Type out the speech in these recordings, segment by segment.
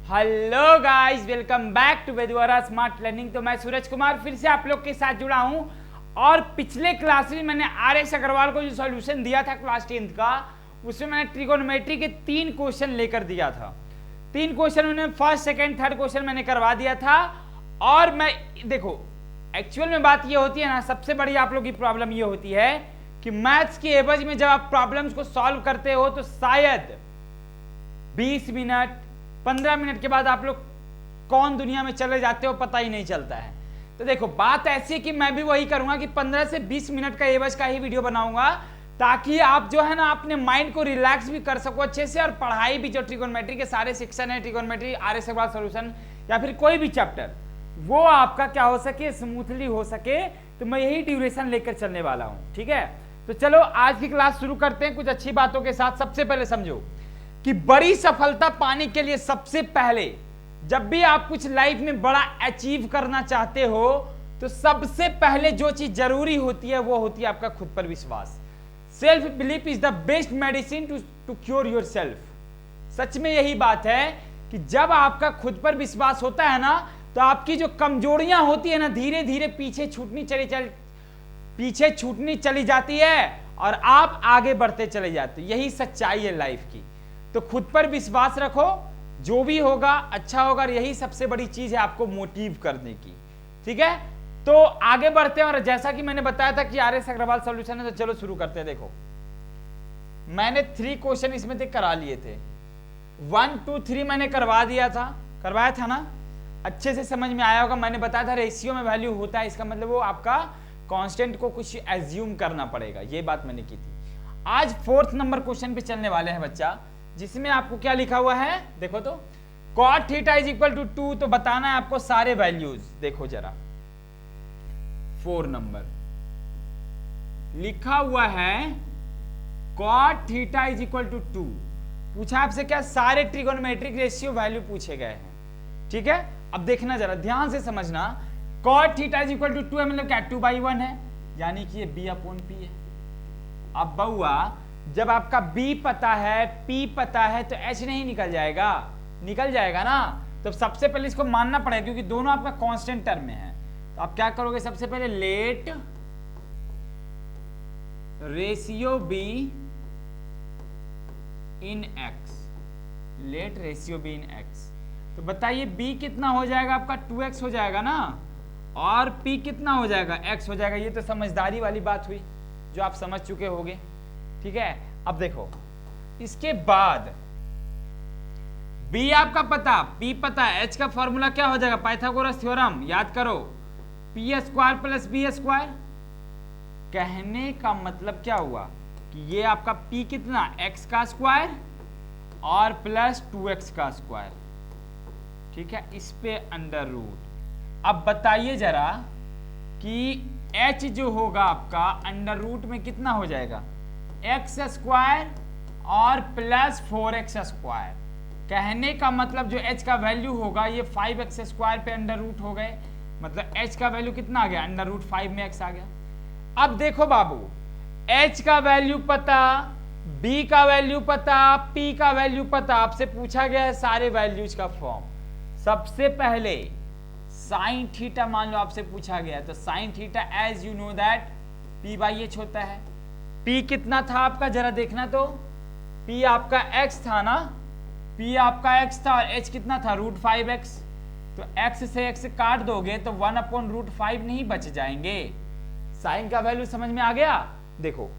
Hello guys, welcome back to वेदवारा smart learning. तो मैं सूरज कुमार फिर से आप लोग के साथ जुड़ा हूं और पिछले क्लास में मैंने आर.एस. अग्रवाल को जो सॉल्यूशन दिया था क्लास 10th का, उसमें मैंने ट्रिगोनोमेट्री के 3 क्वेश्चन लेकर दिया था। 3 क्वेश्चन मैंने फर्स्ट सेकंड थर्ड क्वेश्चन मैंने करवा दिया था। और मैं देखो एक्चुअल में बात ये होती है ना, सबसे बड़ी आप लोग की प्रॉब्लम ये होती है कि मैथ्स के एवज में जब आप प्रॉब्लम्स को सॉल्व करते हो तो शायद 20 मिनट 15 मिनट के बाद आप लोग कौन दुनिया में चले जाते हो पता ही नहीं चलता है। तो देखो बात ऐसी है कि मैं भी वही करूंगा कि 15 से 20 मिनट का एवज का ही वीडियो बनाऊंगा, ताकि आप जो है ना अपने माइंड को रिलैक्स भी कर सको अच्छे से, और पढ़ाई भी जो ट्रिगोनोमेट्री के सारे सेक्शन है, ट्रिगोनोमेट्री, आर.एस. अग्रवाल सॉल्यूशन या फिर कोई भी चैप्टर, वो आपका क्या हो सके, स्मूथली हो सके। तो मैं यही ड्यूरेशन लेकर चलने वाला हूं, ठीक है। तो चलो आज की क्लास शुरू करते हैं कुछ अच्छी बातों के साथ। सबसे पहले समझो कि बड़ी सफलता पाने के लिए सबसे पहले जब भी आप कुछ लाइफ में बड़ा अचीव करना चाहते हो तो सबसे पहले जो चीज जरूरी होती है वो होती है आपका खुद पर विश्वास। Self belief is the best medicine to cure yourself. सच में यही बात है कि जब आपका खुद पर विश्वास होता है ना, तो आपकी जो कमजोरियां होती है ना, धीरे धीरे पीछे छूटनी चली जाती है और आप आगे बढ़ते चले जाते। यही सच्चाई है लाइफ की। तो खुद पर विश्वास रखो, जो भी होगा अच्छा होगा, और यही सबसे बड़ी चीज है आपको मोटिव करने की, ठीक है। तो आगे बढ़ते हैं, और जैसा कि मैंने बताया था कि आर.एस. अग्रवाल सॉल्यूशन है, तो चलो शुरू करते हैं। देखो मैंने 3 क्वेश्चन इसमें से करा लिए थे, 1 2 3 मैंने करवाया था ना, अच्छे से समझ में आया होगा। मैंने बताया था रेशियो में वैल्यू होता है, इसका मतलब वो आपका कांस्टेंट को कुछ एज्यूम करना पड़ेगा, ये बात मैंने की थी। आज 4th नंबर क्वेश्चन पे चलने वाले हैं बच्चा, जिसमें आपको क्या लिखा हुआ है, देखो तो cot theta is equal to 2, तो बताना है आपको सारे वैल्यूज। देखो जरा 4 नंबर लिखा हुआ है cot theta is equal to 2। पूछा आपसे क्या, सारे ट्रिगोनोमेट्रिक रेशियो वैल्यू पूछे गए हैं, ठीक है। अब देखना जरा ध्यान से समझना, cot theta is equal to 2 है, मतलब क्या 2/1 है, यानी कि ये b/p है। अब बउआ जब आपका b पता है p पता है तो h नहीं निकल जाएगा ना। तो सबसे पहले इसको मानना पड़ेगा, क्योंकि दोनों आपका कांस्टेंट टर्म में है। तो आप क्या करोगे, सबसे पहले लेट रेशियो b इन x, लेट रेशियो b इन x। तो बताइए b कितना हो जाएगा आपका, 2x हो जाएगा ना, और p कितना हो जाएगा, x हो जाएगा। ये तो समझदारी वाली बात हुई जो आप समझ चुके होंगे, ठीक है। अब देखो इसके बाद b आपका पता, p पता, h का फॉर्मूला क्या हो जाएगा, पाइथागोरस थ्योरम याद करो, p² + b²। कहने का मतलब क्या हुआ कि ये आपका p कितना, x का स्क्वायर और प्लस 2x का स्क्वायर, ठीक है, इस पे अंडर रूट। अब बताइए जरा कि h जो होगा आपका अंडर रूट में कितना हो जाएगा, x² और प्लस 4x²। कहने का मतलब जो h का वैल्यू होगा ये 5x² पे अंडर रूट हो गए, मतलब h का वैल्यू कितना आ गया, अंडर रूट 5 में x आ गया। अब देखो बाबू, h का वैल्यू पता, b का वैल्यू पता, p का वैल्यू पता, आपसे पूछा गया है सारे वैल्यूज का फॉर्म। सबसे पहले साइन थीटा मान लो आपसे पूछा गया है, तो sine theta as you know that p/h होता है। p कितना था आपका, जरा देखना तो, p आपका x था ना, p आपका x था, और h कितना था, √5x। तो x से x काट दोगे तो 1/√5 नहीं बच जाएंगे। साइन का वैल्यू समझ में आ गया। देखो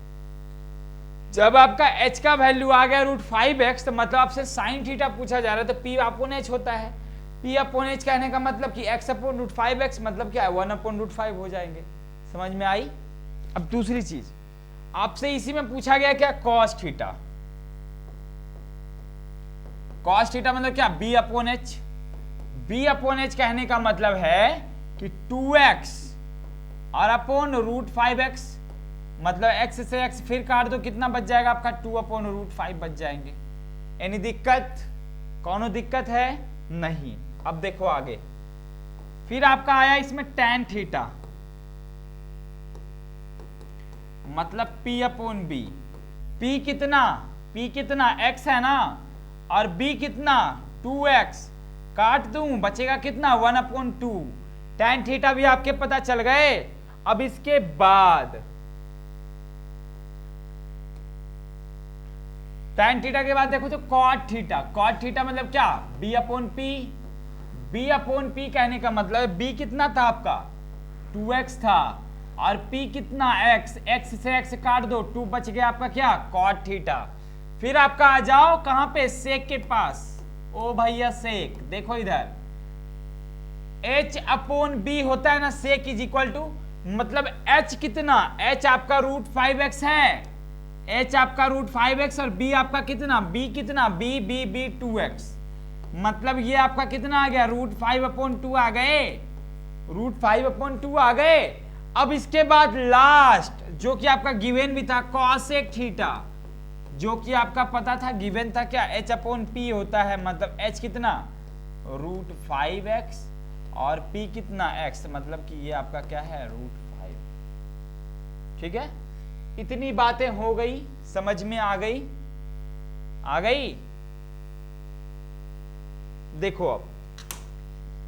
जब आपका h का वैल्यू आ गया √5x, तो मतलब आपसे साइन थीटा पूछा जा रहा है, तो p/h होता है। p/h कहने का मतलब कि x/√5x, मतलब क्या है, 1/√5 हो जाएंगे। समझ में आई। अब दूसरी चीज आपसे इसी में पूछा गया क्या, cos थीटा। cos थीटा मतलब क्या, b/h। b/h कहने का मतलब है कि 2x और अपॉन √5x, मतलब x से x फिर काट दो, कितना बच जाएगा आपका, 2/√5 बच जाएंगे। यानी दिक्कत, कौनो दिक्कत है नहीं। अब देखो आगे, फिर आपका आया इसमें tan थीटा, मतलब p/b। p कितना x है ना, और b कितना 2x, काट दूं, बचेगा कितना 1/2। tan थीटा भी आपके पता चल गए। अब इसके बाद tan थीटा के बाद देखो तो cot थीटा। cot थीटा मतलब क्या, b/p। b/p कहने का मतलब b कितना था आपका 2x था, और p कितना x, x से x काट दो 2 बच गया आपका क्या cot थीटा। फिर आपका आ जाओ कहां पे, सेक के पास। ओ भैया सेक, देखो इधर h/b होता है ना, सेक इज इक्वल टू, मतलब h कितना, h आपका √5x है, h आपका √5x और b आपका कितना, b कितना, b 2x, मतलब ये आपका कितना आ गया √5/2 आ गए, √5/2 आ गए। अब इसके बाद लास्ट जो कि आपका गिवन भी था cosec थीटा, जो कि आपका पता था गिवन था क्या, h/p होता है, मतलब h कितना √5x और p कितना x, मतलब कि ये आपका क्या है √5। ठीक है, इतनी बातें हो गई, समझ में आ गई, आ गई। देखो अब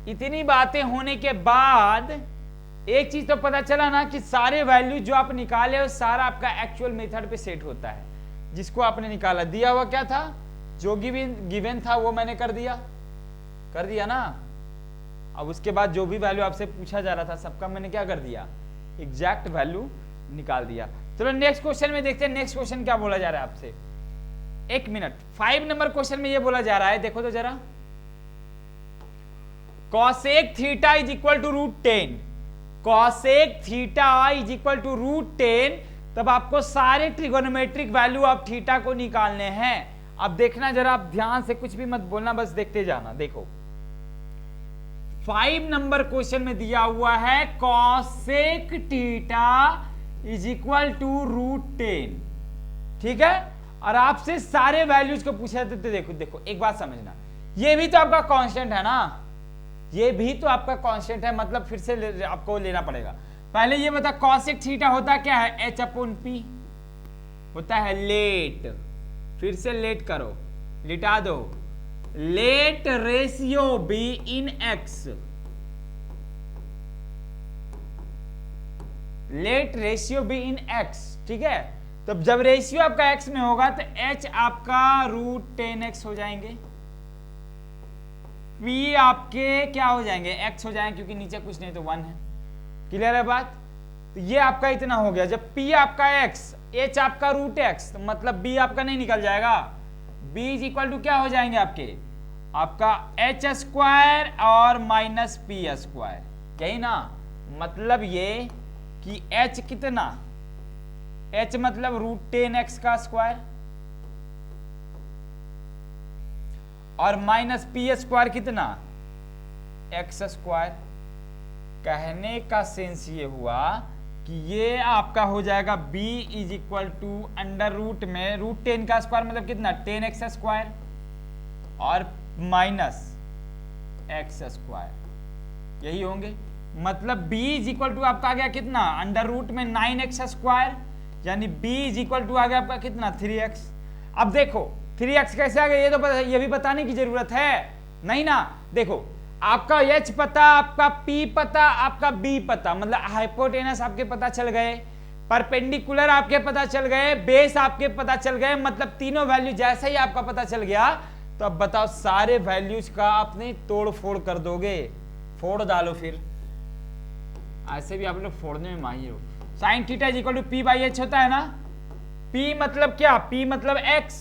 इतनी बातें होने के बाद एक चीज तो पता चला ना कि सारे वैल्यू जो आप निकाले हो सारा आपका एक्चुअल मेथड पे सेट होता है, जिसको आपने निकाला। दिया हुआ क्या था, जो गिवन था वो मैंने कर दिया ना। अब उसके बाद जो भी वैल्यू आपसे पूछा जा रहा था सबका मैंने क्या कर दिया, एग्जैक्ट वैल्यू निकाल दिया। चलो नेक्स्ट क्वेश्चन में देखते हैं, नेक्स्ट क्वेश्चन क्या बोला जा रहा है आपसे। 1 मिनट, 5 नंबर क्वेश्चन में ये बोला जा रहा है, देखो तो जरा, cosec theta is equal to √10, cosec theta is equal to √10। तब आपको सारे ट्रिगोनोमेट्रिक वैल्यू ऑफ थीटा को निकालने हैं। अब देखना जरा, आप ध्यान से कुछ भी मत बोलना, बस देखते जाना। देखो 5 नंबर क्वेश्चन में दिया हुआ है cosec theta is equal to √10, ठीक है, और आपसे सारे वैल्यूज को पूछा जाते थे। देखो एक बात समझना, ये भी तो आपका कांस्टेंट है ना, ये भी तो आपका कांस्टेंट है, मतलब फिर से आपको लेना पड़ेगा। पहले ये बता cosec थीटा होता क्या है, h/p होता है लेट, फिर से लेट करो, लिटा दो, let ratio be in x, let ratio be in x, ठीक है। तो जब रेशियो आपका x में होगा तो h आपका √10x हो जाएंगे, p आपके क्या हो जाएंगे, x हो जाएंगे, क्योंकि नीचे कुछ नहीं तो 1 है। क्लियर है बात, तो ये आपका इतना हो गया। जब p आपका x, h आपका √x, तो मतलब b आपका नहीं निकल जाएगा, b इज इक्वल टू क्या हो जाएंगे आपका h² और -p², यही ना, मतलब ये कि h कितना, h मतलब √10x का स्क्वायर और -p² कितना x²। कहने का सेंस ये हुआ कि ये आपका हो जाएगा b is equal to under root में √10 का स्क्वायर, मतलब कितना 10x² और -x², यही होंगे। मतलब b इज इक्वल टू आपका आ गया कितना, अंडर रूट में 9x², यानी b इज इक्वल टू आ गया आपका कितना 3x। अब देखो 3x कैसे आ गया, ये तो ये भी बताने की जरूरत है नहीं ना। देखो आपका h पता, आपका p पता, आपका b पता, मतलब हाइपोटेनस आपके पता चल गए, परपेंडिकुलर आपके पता चल गए, बेस आपके पता चल गए, मतलब तीनों वैल्यू जैसे ही आपका पता चल गया तो अब बताओ सारे वैल्यूज का आपने तोड़ फोड़ कर दोगे, फोड़ डालो। फिर ऐसे भी आप लोग फोड़ने में माहिर हो। Sine theta is equal to p/h होता है ना, p मतलब क्या, p मतलब x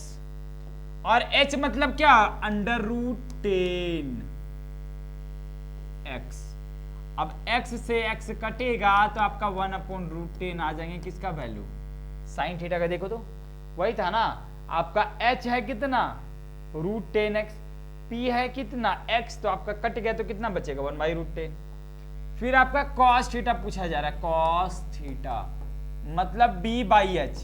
और h मतलब क्या अंडर √10x। अब x से x कटेगा तो आपका 1/√10 आ जाएंगे, किसका वैल्यू, साइन थीटा का। देखो तो वही था ना, आपका h है कितना √10x, p है कितना x, तो आपका कट गया तो कितना बचेगा 1/√10। फिर आपका cos थीटा पूछा जा रहा है, cos थीटा मतलब b/h।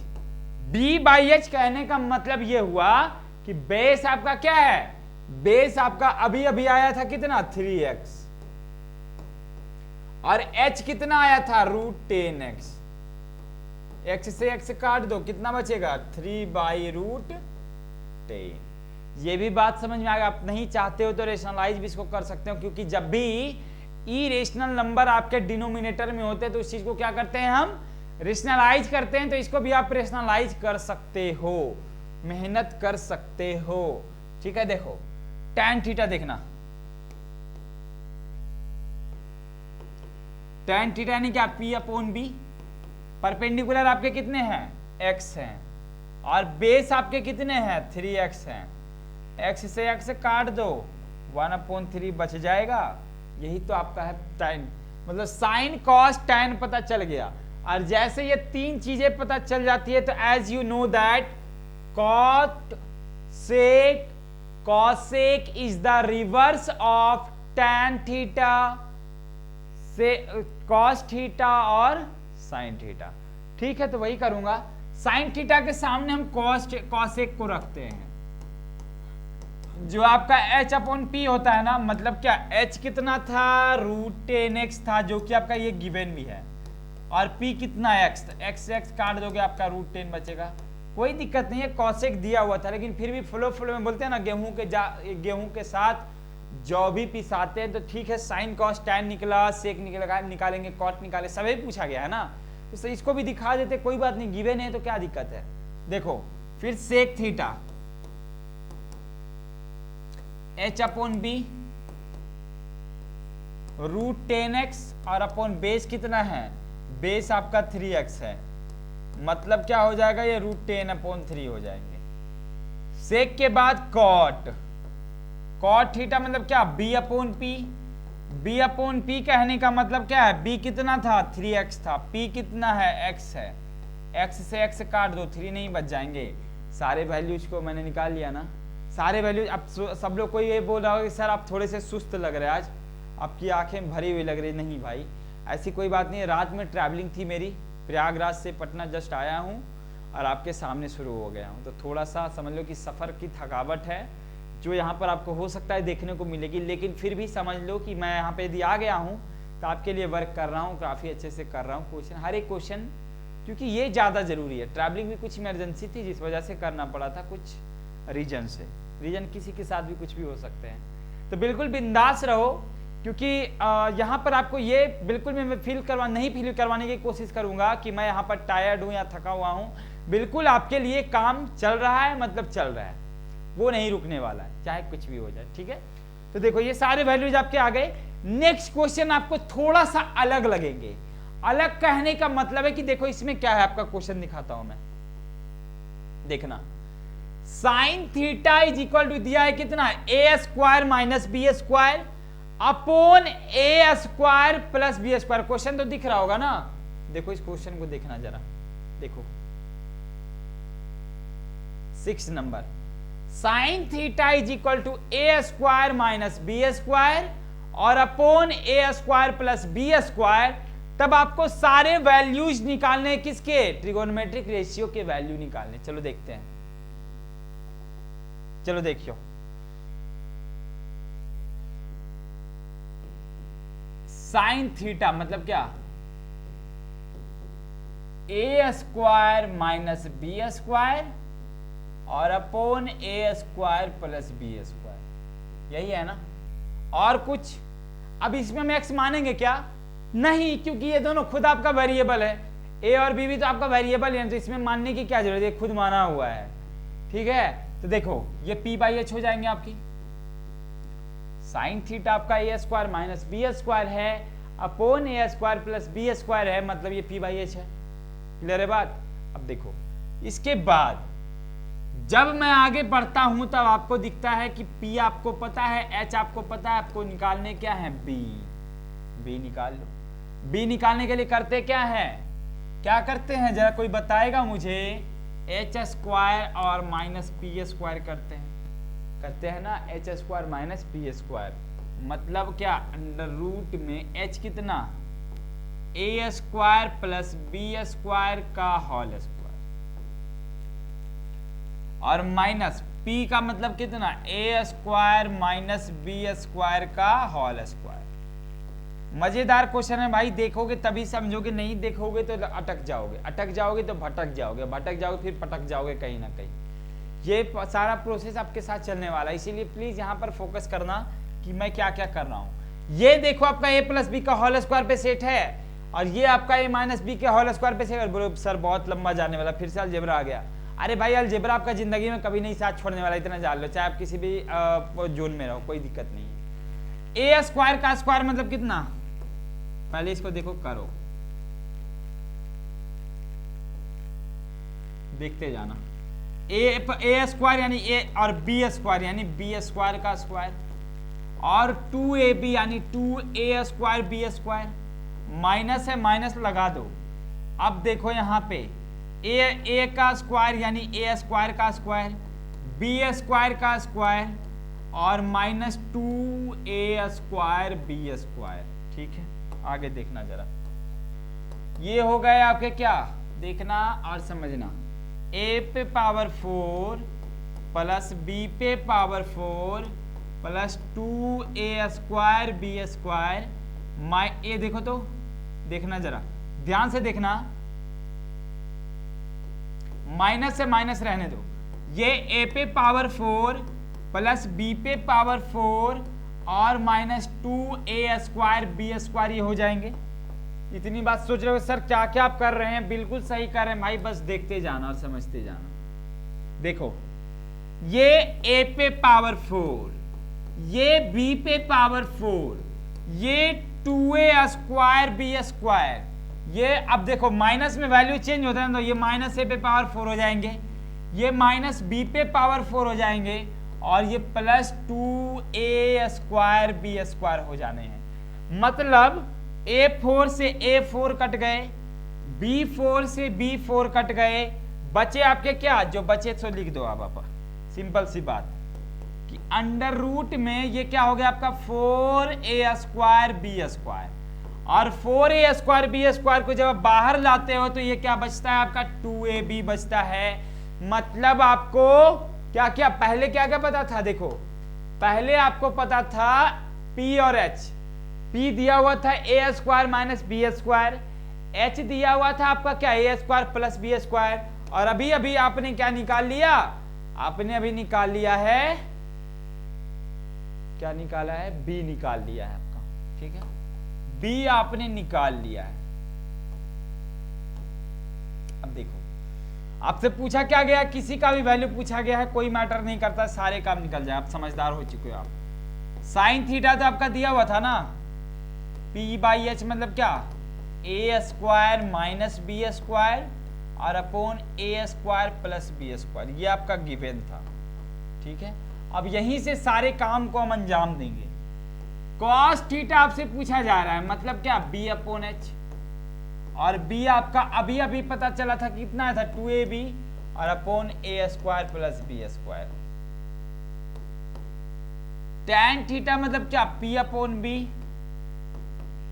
b/h कहने का मतलब ये हुआ कि बेस आपका क्या है, बेस आपका अभी अभी आया था कितना 3x और h कितना आया था √10x, x से x काट दो कितना बचेगा 3/√10। ये भी बात समझ में आ गया। आप नहीं चाहते हो तो रेशनलाइज भी इसको कर सकते हो, क्योंकि जब भी इरेशनल नंबर आपके डिनोमिनेटर में होते हैं तो उस चीज को क्या करते हैं हम, रेशनलाइज करते हैं। तो इसको भी आप रेशनलाइज कर सकते हो, मेहनत कर सकते हो, ठीक है। देखो tan थीटा देखना, tan थीटा यानी क्या, P अपॉन बी। परपेंडिकुलर आपके कितने हैं, x हैं, और बेस आपके कितने हैं, 3x हैं। x से x काट दो, 1/3 बच जाएगा। यही तो आपका है tan, मतलब साइन कॉस tan पता चल गया। और जैसे ये तीन चीजें पता चल जाती है तो as you know that cot sec cosec is the reverse of tan theta से कॉस थीटा और साइन थीटा, ठीक है। तो वही करूंगा, साइन थीटा के सामने हम कॉसेक को रखते हैं। जो आपका h अपॉन पी होता है ना, मतलब क्या, h कितना था, √10x था, जो कि आपका ये गिवन भी है, और p कितना x, x काट दोगे आपका √10 बचेगा। कोई दिक्कत नहीं है, कॉसेक दिया हुआ था, लेकिन फिर भी फ्लो में बोलते हैं ना, गेहूं के साथ जौ भी पिसाते हैं, तो ठीक है। साइन कॉस tan निकला, सेक निकालेंगे, कॉट निकाले, सभी पूछा गया है ना, तो इसको भी दिखा देते, कोई बात नहीं, गिवन है तो क्या दिक्कत है। देखो फिर sec theta h upon B √10x, और अपॉन बेस कितना है, बेस आपका 3x है, मतलब क्या हो जाएगा, ये √10/3 हो जाएंगे। सेक के बाद कॉट थीटा मतलब क्या, b अपॉन पी कहने का मतलब क्या है, b कितना था, 3x था, p कितना है, x है, x से x काट दो, 3 नहीं बच जाएंगे। सारे वैल्यूज को मैंने निकाल लिया ना, सारे वैल्यूज। अब सब लोग को ये बोल रहा होगा कि सर आप थोड़े से सुस्त लग रहे हैं आज, आपकी आंखें भरी हुई लग रही। नहीं भाई, ऐसी कोई बात नहीं है, रात में ट्रैवलिंग थी मेरी, प्रयागराज से पटना जस्ट आया हूँ और आपके सामने शुरू हो गया हूँ, तो थोड़ा सा समझ लो कि सफ़र की थकावट है जो यहाँ पर आपको हो सकता है देखने को मिलेगी, लेकिन फिर भी समझ लो कि मैं यहाँ पे यदि आ गया हूँ तो आपके लिए वर्क कर रहा हूँ, काफ़ी अच्छे से कर रहा हूँ क्वेश्चन, हर एक क्वेश्चन, क्योंकि ये ज़्यादा ज़रूरी है। ट्रैवलिंग भी कुछ इमरजेंसी थी जिस वजह से करना पड़ा था, कुछ रीजन से, रीजन किसी के साथ भी कुछ भी हो सकते हैं। तो बिल्कुल बिंदास रहो, क्योंकि यहाँ पर आपको ये बिल्कुल मैं फील करवाने की कोशिश करूँगा कि मैं यहाँ पर टायर्ड हूँ या थका हुआ हूँ। बिल्कुल आपके लिए काम चल रहा है, मतलब चल रहा है, वो नहीं रुकने वाला है, चाहे कुछ भी हो जाए, ठीक है। तो देखो ये सारे वैल्यूज आपके आ गए। नेक्स्ट क्वेश्चन आपको थोड़ा सा अलग लगेंगे। अलग कहने का मतलब है कि देखो इसमें क्या है, आपका क्वेश्चन दिखाता हूं मैं, देखना। Sine theta is equal to दिया है कितना, a² minus b² upon a² plus b²। Question तो दिख रहा होगा ना, देखो इस क्वेश्चन को देखना जरा, देखो 6 नंबर, sine theta is equal to a² minus b² और अपॉन a² प्लस b²। तब आपको सारे वैल्यूज निकालने, किसके, ट्रिगोनोमेट्रिक रेशियो के वैल्यू निकालने। चलो देखते हैं, चलो देखियो, साइन थीटा मतलब क्या, a² माइनस b² और अपॉन a² प्लस b², यही है ना। और कुछ, अब इसमें हम x मानेंगे क्या, नहीं, क्योंकि ये दोनों खुद आपका वेरिएबल है, a और b भी तो आपका वेरिएबल है, तो इसमें मानने की क्या जरूरत है, खुद माना हुआ है, ठीक है। तो देखो ये p/h हो जाएंगे आपकी, साइन थीटा आपका a² माइनस b² है, अपॉन a² प्लस b² है, मतलब ये p/h है। क्लियर है बात। अब देखो इसके बाद जब मैं आगे बढ़ता हूं तब आपको दिखता है कि P आपको पता है, H आपको पता है, आपको निकालने क्या है, B निकाल लो। B निकालने के लिए करते क्या है, क्या करते हैं जरा कोई बताएगा मुझे, h² और माइनस p² करते हैं ना, h² माइनस p², मतलब क्या, अंडर रूट में h कितना, a² प्लस b² का होल स्क्वायर, और माइनस p का मतलब कितना, a² माइनस b² का होल स्क्वायर। मजेदार क्वेश्चन है भाई, देखोगे तभी समझोगे, नहीं देखोगे तो अटक जाओगे तो भटक जाओगे, फिर पटक जाओगे कहीं ना कहीं। ये सारा प्रोसेस आपके साथ चलने वाला है, इसीलिए प्लीज यहाँ पर फोकस करना कि मैं क्या क्या कर रहा हूँ। ये देखो आपका a प्लस बी का होल स्क्वायर पे सेट है और ये आपका a माइनस बी के होल स्क्वायर पे सेट। बोलो सर बहुत लंबा जाने वाला, फिर से अलजेब्रा आ गया। अरे भाई अलजेब्रा आपका जिंदगी में कभी नहीं साथ छोड़ने वाला, इतना जान लो, चाहे आप किसी भी जोन में रहो, कोई दिक्कत नहीं है। a स्क्वायर का स्क्वायर मतलब कितना, पहले इसको देखो करो, देखते जाना। ए स्क्वायर यानी ए और बी स्क्वायर यानी बी स्क्वायर का स्क्वायर और 2ab यानी 2a square B square, minus है माइनस लगा दो। अब देखो यहाँ पे ए का स्क्वायर यानी ए स्क्वायर का स्क्वायर, बी स्क्वायर का स्क्वायर और minus 2a square B square. ठीक है, आगे देखना जरा, ये हो गए आपके क्या, देखना और समझना। a पे पावर 4 प्लस b पे power 4 plus 2a square B square a देखो तो, देखना जरा ध्यान से देखना, माइनस से माइनस रहने दो। ये a पे पावर 4 प्लस b पे पावर 4 और minus 2a square B square ये हो जाएंगे। इतनी बात सोच रहे हो सर क्या क्या आप कर रहे हैं, बिल्कुल सही कर रहे हैं भाई, बस देखते जाना और समझते जाना। देखो ये a पे पावर 4, ये b पे पावर 4, ये 2a स्क्वायर बी स्क्वायर, ये अब देखो माइनस में वैल्यू चेंज होता है ना, तो ये माइनस a पे पावर 4 हो जाएंगे, ये माइनस b पे पावर 4 हो जाएंगे और ये plus 2a square B square हो जाने हैं। मतलब a4 से a4 कट गए, b4 से b4 कट गए, बचे आपके क्या, जो बचे तो लिख दो आप सिंपल सी बात कि अंडर रूट में ये क्या हो गया आपका 4a स्क्वायर बी स्क्वायर, और 4a स्क्वायर बी स्क्वायर को जब आप बाहर लाते हो तो ये क्या बचता है आपका 2ab बचता है। मतलब आपको क्या क्या पहले क्या क्या पता था, देखो पहले आपको पता था p और h, p दिया हुआ था a square minus B square, h दिया हुआ था आपका क्या a square plus B square, और अभी अभी आपने क्या निकाल लिया, आपने अभी निकाल लिया है, क्या निकाला है, b निकाल लिया है आपका। ठीक है, b आपने निकाल लिया है। अब देखो आपसे पूछा क्या गया, किसी का भी वैल्यू पूछा गया है, कोई मैटर नहीं करता, सारे काम निकल जाए, आप समझदार हो चुके हो। आप साइन थीटा तो आपका दिया हुआ था ना, p बाई एच मतलब क्या, a square minus B square और upon a square plus B square, ये आपका गिवन था। ठीक है, अब यहीं से सारे काम को हम अंजाम देंगे। cos थीटा आपसे पूछा जा रहा है, मतलब क्या b अपॉन एच, और b आपका अभी अभी पता चला था कितना था 2ab और upon a square plus B square. tan theta मतलब क्या p अपॉन b,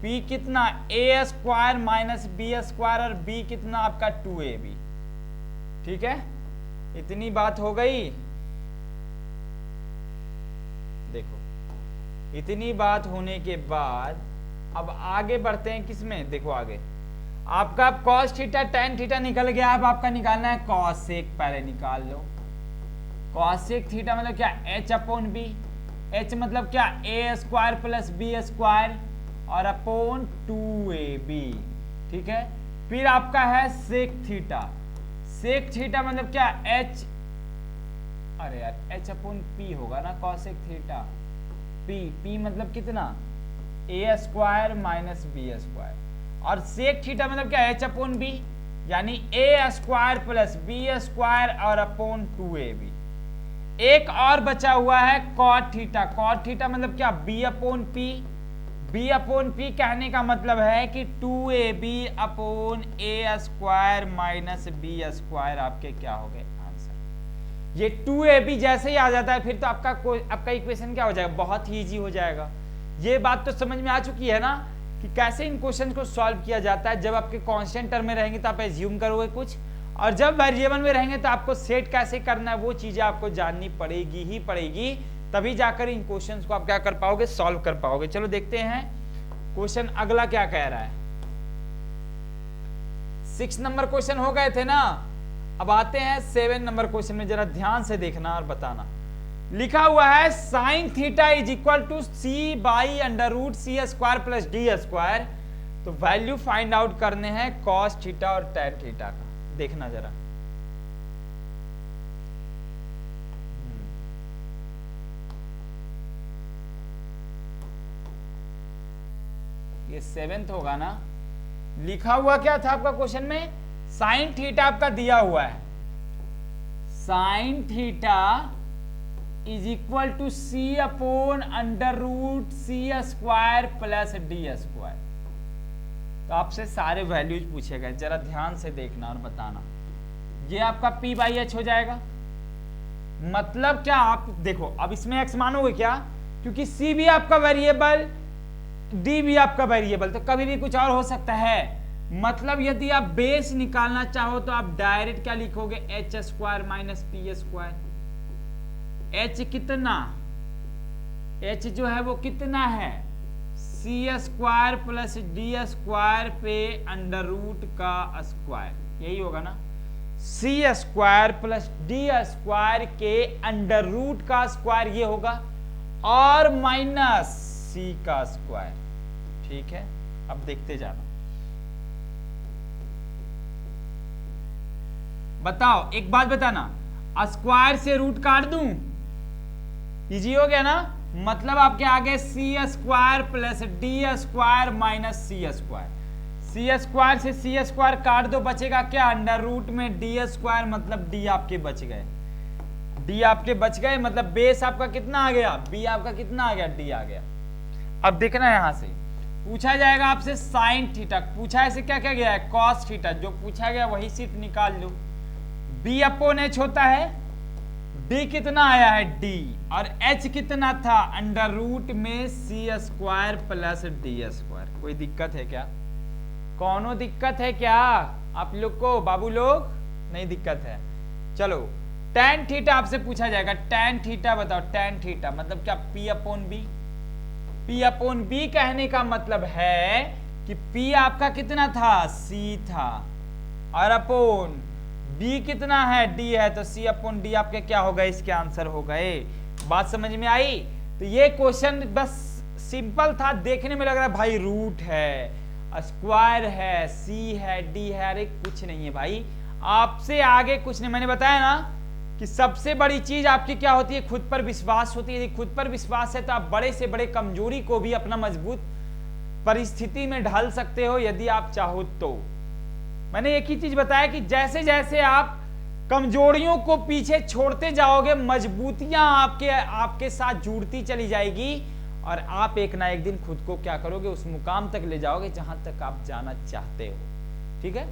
p कितना a square minus B square और b कितना आपका 2ab। ठीक है, इतनी बात हो गई। देखो इतनी बात होने के बाद अब आगे बढ़ते हैं किसमें, देखो आगे आपका cos थीटा tan थीटा निकल गया, अब आपका निकालना है cosec, पहले निकाल लो। cosec थीटा मतलब क्या h अपॉन b, h मतलब क्या a square plus B square और अपॉन 2ab। ठीक है, फिर आपका है sec थीटा, sec थीटा मतलब क्या h, अरे यार h अपॉन p होगा ना, cosec थीटा p मतलब कितना a square minus B square, और sec थीटा मतलब क्या h अपॉन b यानी a square plus B square और अपॉन 2ab। एक और बचा हुआ है cot थीटा, cot थीटा मतलब क्या b upon p, b upon p कहने का मतलब है कि 2ab upon a square minus B square आपके क्या हो गए आंसर। ये 2ab जैसे ही आ जाता है फिर तो आपका इक्वेशन क्या हो जाएगा, बहुत ही इजी हो जाएगा। ये बात तो समझ में आ चुकी है ना कि कैसे इन क्वेश्चन को सॉल्व किया जाता है। जब आपके कांस्टेंट टर्म में रहेंगे तो आप एज्यूम करोगे कुछ, और जब वेरिएबल में रहेंगे तो आपको सेट कैसे करना है वो चीजें आपको जाननी पड़ेगी ही पड़ेगी, तभी जाकर इन क्वेश्चंस को आप क्या कर पाओगे, सॉल्व कर पाओगे। चलो देखते हैं क्वेश्चन अगला क्या कह रहा है। 6 नंबर क्वेश्चन हो गए थे ना, अब आते हैं 7 नंबर क्वेश्चन में, जरा ध्यान से देखना और बताना। लिखा हुआ है sine theta is equal to C by under root C square plus D square. तो वैल्यू फाइंड आउट करने हैं कॉस थीटा और टैन थीटा का। देखना जरा, ये 7th होगा ना। लिखा हुआ क्या था आपका क्वेश्चन में, साइन थीटा आपका दिया हुआ है, sine theta is equal to C upon under root C square plus D square. तो आपसे सारे वैल्यूज पूछे गए, जरा ध्यान से देखना और बताना। ये आपका p बाई एच हो जाएगा, मतलब क्या, आप देखो अब इसमें x मानोगे क्या, क्योंकि c भी आपका वेरिएबल, d भी आपका वेरिएबल, तो कभी भी कुछ और हो सकता है। मतलब यदि आप बेस निकालना चाहो तो आप डायरेक्ट क्या लिखोगे, H square minus P square. H कितना, एच जो है वो कितना है, सी स्क्वायर प्लस डी स्क्वायर पे अंडर रूट का स्क्वायर, यही होगा ना। सी स्क्वायर प्लस डी स्क्वायर के अंडर रूट का स्क्वायर ये होगा, और माइनस सी का स्क्वायर। ठीक है, अब देखते जाना। बताओ एक बात बताना, स्क्वायर से रूट काट दूं, इजी हो गया ना। मतलब आपके आगे c square plus D square minus c square. C square से सी स्क्वायर काट दो, बचेगा क्या, अंडर रूट में डी स्क्वायर, मतलब डी आपके बच गए, डी आपके बच गए, मतलब बेस आपका कितना आ गया, बी आपका कितना आ गया, डी आ गया। अब देखना यहां से पूछा जाएगा आपसे साइन थीटा, पूछा है क्या क्या गया है, कॉस थीटा, जो पूछा गया वही सीट निकाल लो। बी अपॉन एच होता है, डी कितना आया है डी, और एच कितना था, अंडर रूट में सी स्क्वायर प्लस डी स्क्वायर। कोई दिक्कत है क्या, कौनो दिक्कत है क्या आप लोग को, बाबू लोग, नहीं दिक्कत है। चलो टैन थीटा आपसे पूछा जाएगा, टैन थीटा बताओ, टैन थीटा मतलब क्या, P upon B. P upon B कहने का मतलब है कि पी आपका कितना था, सी था, और अपॉन बी कितना है, डी है, तो सी अपॉन डी आपके क्या हो गए, इसके आंसर हो गए। बात समझ में आई। तो ये क्वेश्चन बस सिंपल था, देखने में लग रहा है भाई रूट है, स्क्वायर है, सी है, डी है, अरे कुछ नहीं है भाई, आपसे आगे कुछ नहीं। मैंने बताया ना कि सबसे बड़ी चीज आपकी क्या होती है, खुद पर विश्वास होती है। यदि खुद पर विश्वास है तो आप बड़े से बड़े कमजोरी को भी अपना मजबूत परिस्थिति में ढाल सकते हो, यदि आप चाहो तो। मैंने एक ही चीज बताया कि जैसे जैसे आप कमजोरियों को पीछे छोड़ते जाओगे, मजबूतियां आपके साथ जुड़ती चली जाएगी, और आप एक ना एक दिन खुद को क्या करोगे, उस मुकाम तक ले जाओगे जहां तक आप जाना चाहते हो। ठीक है,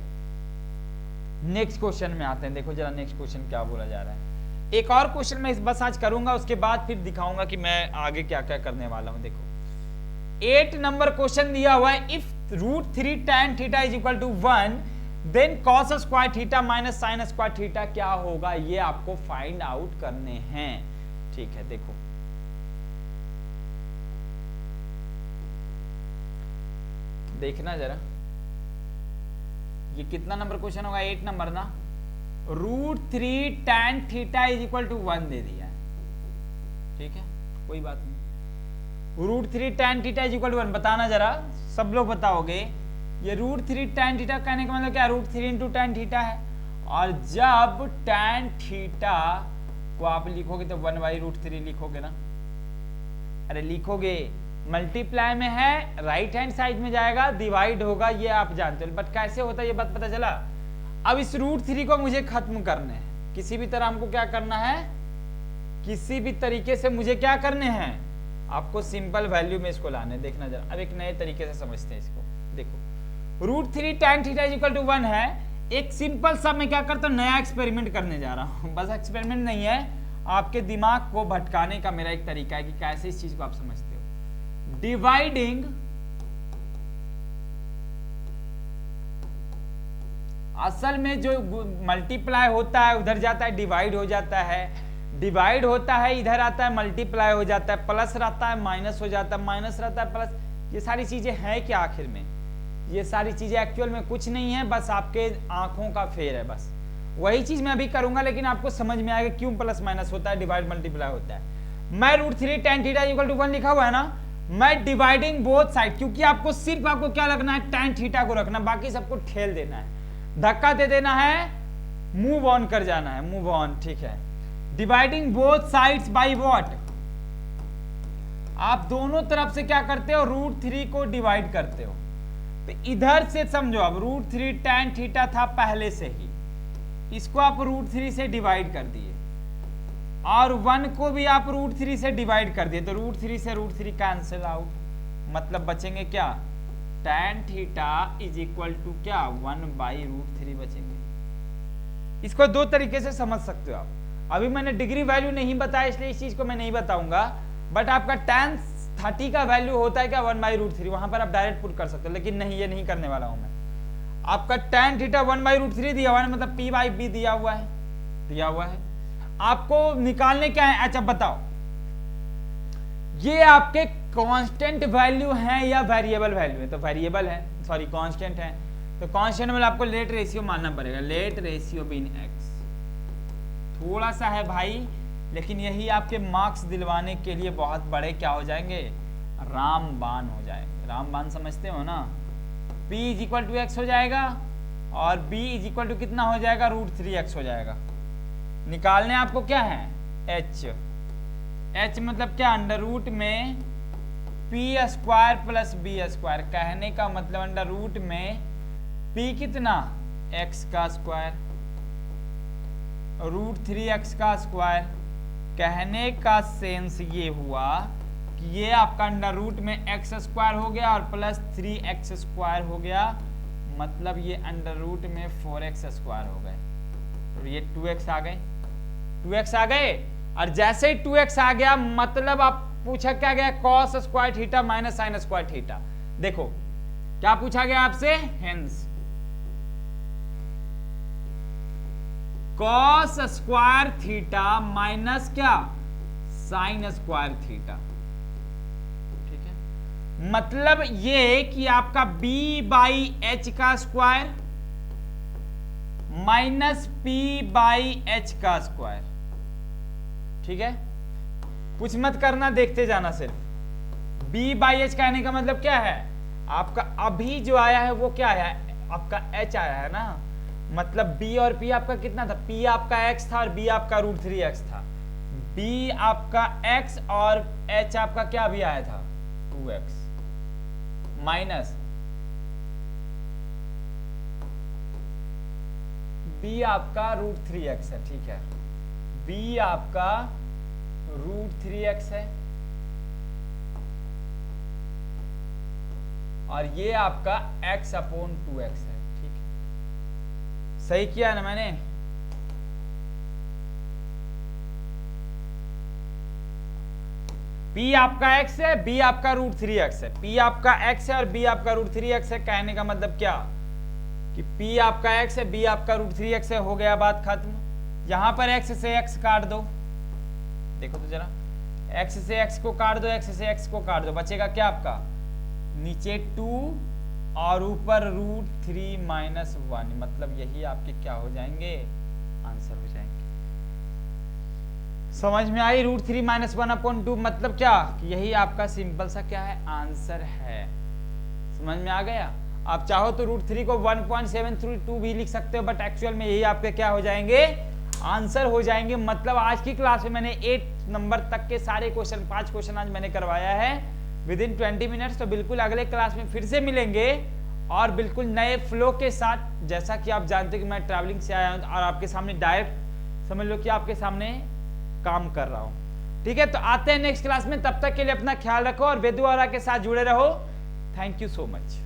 नेक्स्ट क्वेश्चन में आते हैं। देखो जरा नेक्स्ट क्वेश्चन क्या बोला जा रहा है। एक और क्वेश्चन मैं बस आज करूंगा, उसके बाद फिर दिखाऊंगा कि मैं आगे क्या क्या करने वाला हूं। देखो 8 नंबर क्वेश्चन दिया हुआ है, if root 3 tan theta is equal to 1 then cos square theta minus sine square theta क्या होगा, ये आपको फाइंड आउट करने हैं। ठीक है, देखो देखना जरा, ये कितना नंबर क्वेश्चन होगा, 8 नंबर ना। Root 3 tan theta is equal to 1 दे दिया है, ठीक है, कोई बात नहीं। Root 3 tan theta is equal to 1 बताना जरा, सब लोग बताओगे। ये रूट 3 tan थीटा कहने का मतलब क्या, रूट 3 इंटू tan थीटा है, और जब tan थीटा को आप लिखोगे तो 1 बाई रूट 3 लिखोगे ना, अरे लिखोगे, मल्टीप्लाई में है, राइट हैंड साइड में जाएगा, डिवाइड होगा, ये आप जानते हो, बट कैसे होता है ये बात पता चला। अब इस रूट 3 को मुझे खत्म करने हैं, किसी भी तरह हमको क्या करना है, किसी भी तरीके से मुझे क्या करने हैं, आपको सिंपल वैल्यू में इसको लाने। देखना जरा, अब एक नए तरीके से समझते हैं इसको। देखो root 3 tan theta is equal to 1 है, एक सिंपल सा मैं क्या करता हूं, नया एक्सपेरिमेंट करने जा रहा हूं। बस एक्सपेरिमेंट नहीं है, आपके दिमाग को भटकाने का मेरा एक तरीका है कि कैसे इस चीज को आप समझते हो। डिवाइडिंग असल में जो मल्टीप्लाई होता है उधर जाता है डिवाइड हो जाता है, डिवाइड होता है इधर आता है मल्टीप्लाई हो जाता है, प्लस रहता है माइनस हो जाता है, माइनस रहता है प्लस। ये सारी चीजें हैं क्या आखिर में, ये सारी चीजें एक्चुअल में कुछ नहीं है, बस आपके आंखों का फेर है। बस वही चीज मैं अभी करूंगा, लेकिन आपको समझ में आएगा क्यों प्लस माइनस होता है, डिवाइड मल्टीप्लाई होता है। मैं √3 tan थीटा इक्वल टू 1 लिखा हुआ है ना, मैं डिवाइडिंग बोथ साइड, क्योंकि आपको सिर्फ आपको क्या रखना है, tan थीटा को रखना, बाकी सबको ठेल देना है, धक्का दे देना है, मूव ऑन कर जाना है, मूव ऑन, ठीक है। Dividing both sides by what, आप दोनों तरफ से क्या करते हो, √3 को डिवाइड करते हो। तो इधर से समझो, अब √3 tan थीटा था पहले से ही, इसको आप √3 से डिवाइड कर दिए, और 1 को भी आप √3 से डिवाइड कर दिए, तो √3 से √3 कैंसिल आउट, मतलब बचेंगे क्या, tan theta is equal to क्या, 1/√3 बचेंगे। इसको दो तरीके से समझ सकते हो आप। अभी मैंने डिग्री वैल्यू नहीं बताया, इसलिए इस चीज को मैं नहीं बताऊंगा, बट आपका tan 30 का वैल्यू होता है क्या, 1/√3, वहां पर आप डायरेक्ट पुट कर सकते हो, लेकिन नहीं, ये नहीं करने वाला हूं मैं। आपका tan थीटा 1/√3 दिया हुआ है, मतलब p/b दिया हुआ है, आपको निकालने क्या है, अच्छा बताओ, ये आपके कांस्टेंट वैल्यू है या वेरिएबल वैल्यू है, तो वेरिएबल है, सॉरी कांस्टेंट है, तो कांस्टेंट में आपको लेट रेशियो मानना पड़ेगा, लेट रेशियो बिन x, थोड़ा सा है भाई, लेकिन यही आपके मार्क्स दिलवाने के लिए बहुत बड़े क्या हो जाएंगे, रामबाण हो जाएंगे। रामबाण समझते हो ना, p is equal to x हो जाएगा, और b इज इक्वल टू कितना हो जाएगा, √3x हो जाएगा। निकालने आपको क्या है, h मतलब क्या, अंडर रूट में p² प्लस b², कहने का मतलब अंडर रूट में p कितना, x का स्क्वायर, √3x², कहने का सेंस ये हुआ कि ये आपका अंडर रूट में x² हो गया और प्लस 3x² हो गया, मतलब ये अंडर रूट में 4x² हो गए, तो ये 2x आ गए, 2x आ गए, और जैसे ही 2x आ गया मतलब आप पूछा क्या गया, cos² theta minus sin² theta. देखो क्या पूछा गया आपसे, हेंस cos² थीटा माइनस क्या, sin² थीटा, ठीक है। मतलब ये कि आपका b/h² माइनस p/h², ठीक है। कुछ मत करना, देखते जाना सिर्फ। b/h कहने का मतलब क्या है, आपका अभी जो आया है वो क्या है, आपका h आया है ना, मतलब b और p आपका कितना था, p आपका x था और b आपका √3x था, b आपका x और h आपका क्या भी आया था, 2x, माइनस b आपका √3x है, ठीक है, b आपका √3x है, और ये आपका x/2x है, ठीक है। सही किया ना मैंने, p आपका x है, b आपका √3x है, p आपका x है और b आपका √3x है, कहने का मतलब क्या कि p आपका x है, b आपका √3x है, हो गया बात खत्म। यहां पर x से x काट दो, देखो तो जरा, x से x को काट दो, x से x को काट दो, बचेगा क्या आपका, नीचे 2 और ऊपर √3 माइनस 1, मतलब यही आपके क्या हो जाएंगे, आंसर हो जाएंगे। समझ में आई, √3 माइनस 1/2 मतलब क्या, कि यही आपका सिंपल सा क्या है, आंसर है। समझ में आ गया। आप चाहो तो √3 को 1.732 भी लिख सकते हो, बट एक्चुअल में यही आपके क्या हो जाएंगे, आंसर हो जाएंगे। मतलब आज की क्लास में मैंने 8 नंबर तक के सारे क्वेश्चन, 5 क्वेश्चन आज मैंने करवाया है विदिन 20 मिनट्स। तो बिल्कुल अगले क्लास में फिर से मिलेंगे और बिल्कुल नए फ्लो के साथ। जैसा कि आप जानते हो कि मैं ट्रैवलिंग से आया हूं और आपके सामने डायरेक्ट समझ लो कि आपके सामने काम कर रहा हूं। ठीक है, तो आते हैं नेक्स्ट क्लास में। तब तक के लिए अपना ख्याल रखो और वेदुआरा के साथ जुड़े रहो। Thank you so much.